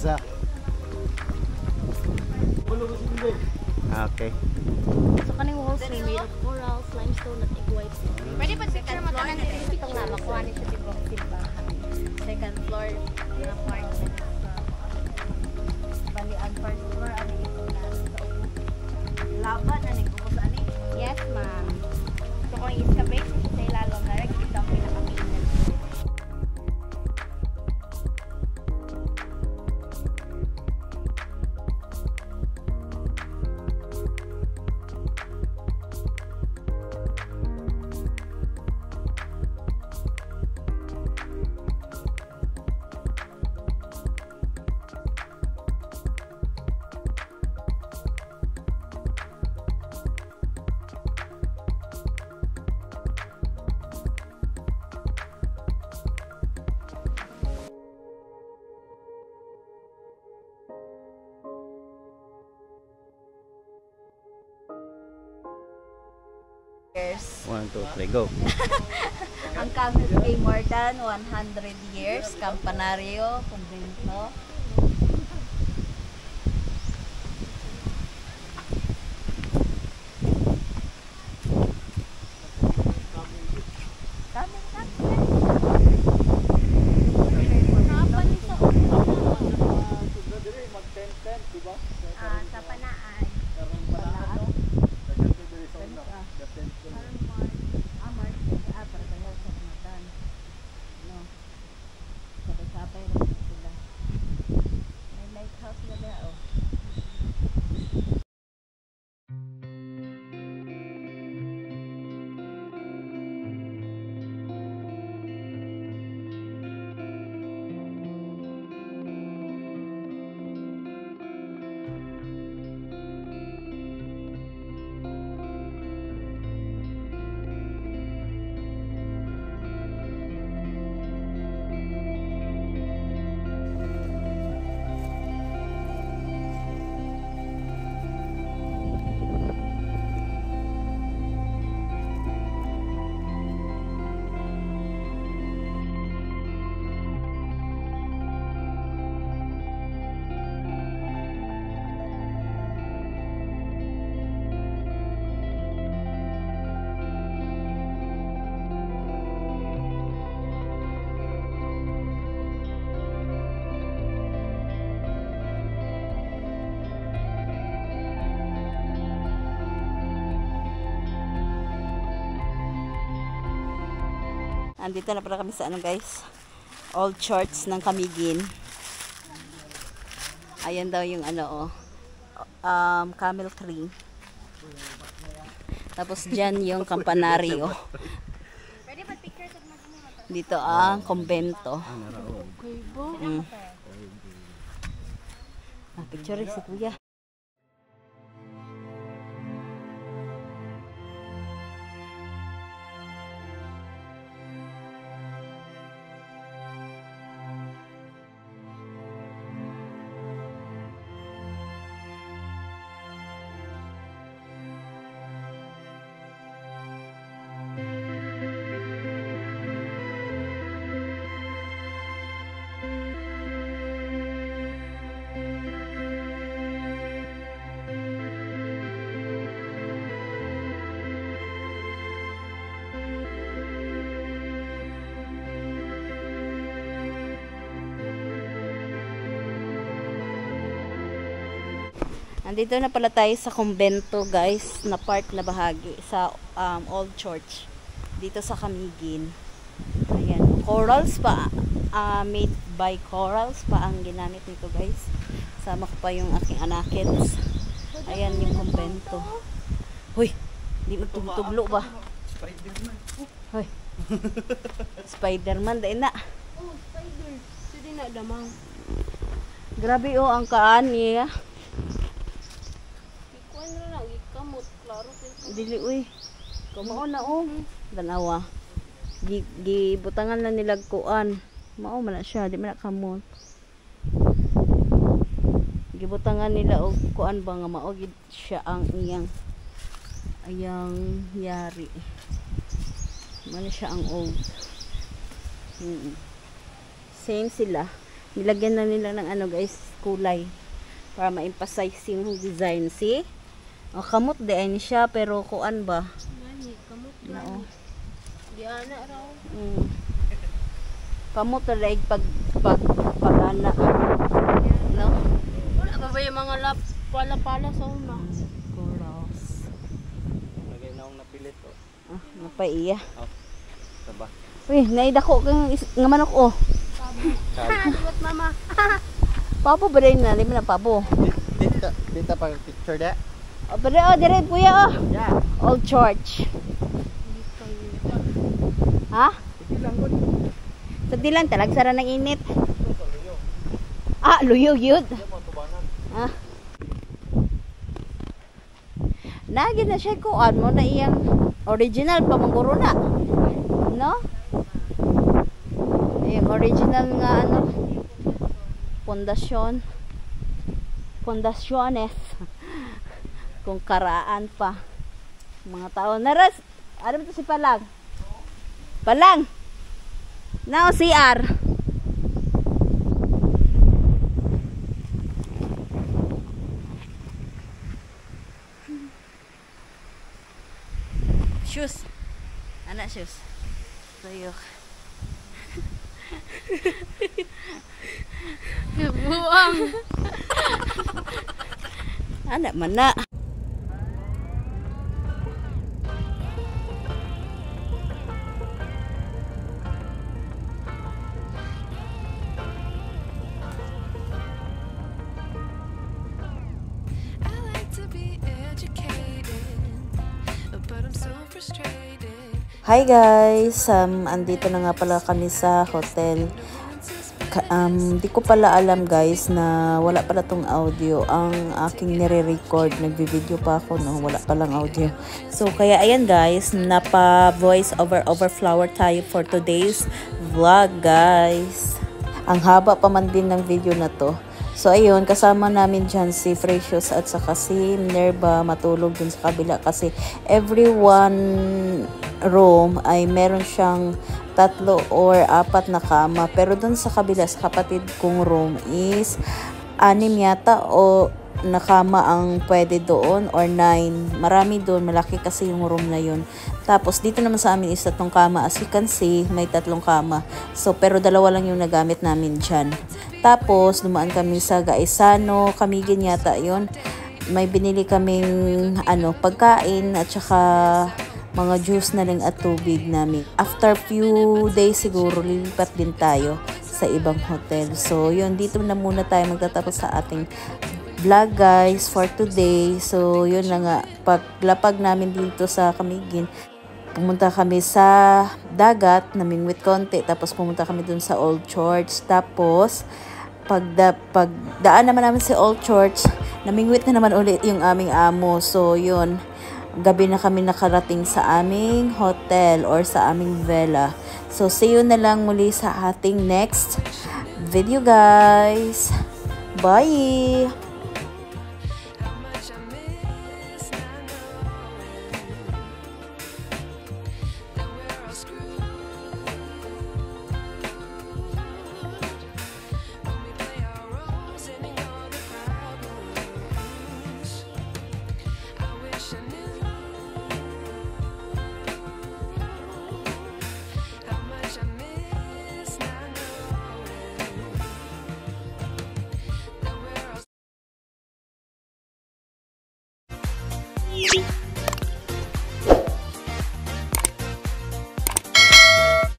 Isa. Okay. So kaning walls are made of corals, limestone, at egg white. Pwede ba picture mo tanan dito? Itong nga makuha ni sa tibok simbahan. Second floor na part na bali ang first floor ano ito na laban na ning kuko sa ani. Yes, ma'am. So kung i-excavate sa ilalom na rin ito ang pinaka-maintenance. Years. 1, 2, 3, go. Ang Camel ay more than 100 years. Campanaryo, kumbento. Sa Panaan. Andito na pala kami sa ano guys, old church ng Camiguin. Ayan daw yung ano camel tree. Tapos dyan yung campanaryo. Dito ang kumbento. Picture si kuya. Nandito na pala tayo sa kumbento guys, na part na bahagi sa old church dito sa Camiguin. Ayan, corals pa, made by corals pa ang ginamit nito guys. Sama ko pa yung aking anakits. Ayan yung kumbento. Hoy, di mo tuglo ba? Spider-Man. Hoy. Spider-Man dahil na. Oh, spider. Sige na damang. Grabe oh ang kaan niya. Dili uy. Kumao na oh. Danawa. Gibutangan na nila kuan. Mao man na siya, di man na kamot. Gibutangan nila og kuan ba nga mao gid siya ang iyang yari. Man siya ang old. Same sila. Nilagyan na nila ng ano guys, kulay. Para ma-emphasize yung design. See? Oh, kamot di ay ni siya, pero kuan ba? Gani, kamot No. gani. Di ana raw. Kamot na like pag-ana. No? Wala pa ba yung mga pala-pala sa una? Corals. Lagay na akong napilit oh. Ah, napaiya. Oh. Saba. Uy, naidako kang nga manok oh. Liwat mama. Pabo ba rin na? Di mo na pabo. Dito pa picture de. Oh, pero oh, dire kuya oh. Yeah. Old Church. Ha? Sige lang ko. Sa dilan talag sara ng init. Ah, luyo yun. Ah. Nagi na siya kuan mo na iyang original pamanguro na. No? Yung original nga ano pundasyones kung karaan pa mga tao naras ano to si Palang now CR shoes anak shoes tuyok Buang. anak mana Hi guys, andito na nga pala kami sa hotel. Di ko pala alam guys na wala pala tong audio ang aking nire-record. Nagvi-video pa ako no, wala palang audio. So kaya ayan guys, napa voice over flower tayo for today's vlog guys. Ang haba pa man din ng video na to. So ayun, kasama namin dyan si Precious at saka si Minerva matulog dun sa kabila kasi every one room ay meron siyang 3 or 4 na kama. Pero dun sa kabila sa kapatid kong room is 6 yata o na kama ang pwede doon or 9. Marami doon, malaki kasi yung room na yun. Tapos dito naman sa amin is 3 kama. As you can see, may 3 kama. So pero 2 lang yung nagamit namin dyan. Tapos dumaan kami sa Gaisano, Camiguin yata yun. May binili kaming pagkain at saka mga juice na lang at tubig namin. After few days siguro lilipat din tayo sa ibang hotel. So yun, dito na muna tayo magtatapos sa ating vlog guys for today. So yun na nga, paglapag namin dito sa Camiguin, pumunta kami sa dagat, namingwit konti, tapos pumunta kami dun sa Old Church. Tapos pagdaan naman namin sa Old Church, namingwit na naman ulit yung aming amo. So yun, gabi na kami nakarating sa aming hotel or sa aming villa. So see you na lang muli sa ating next video guys. Bye!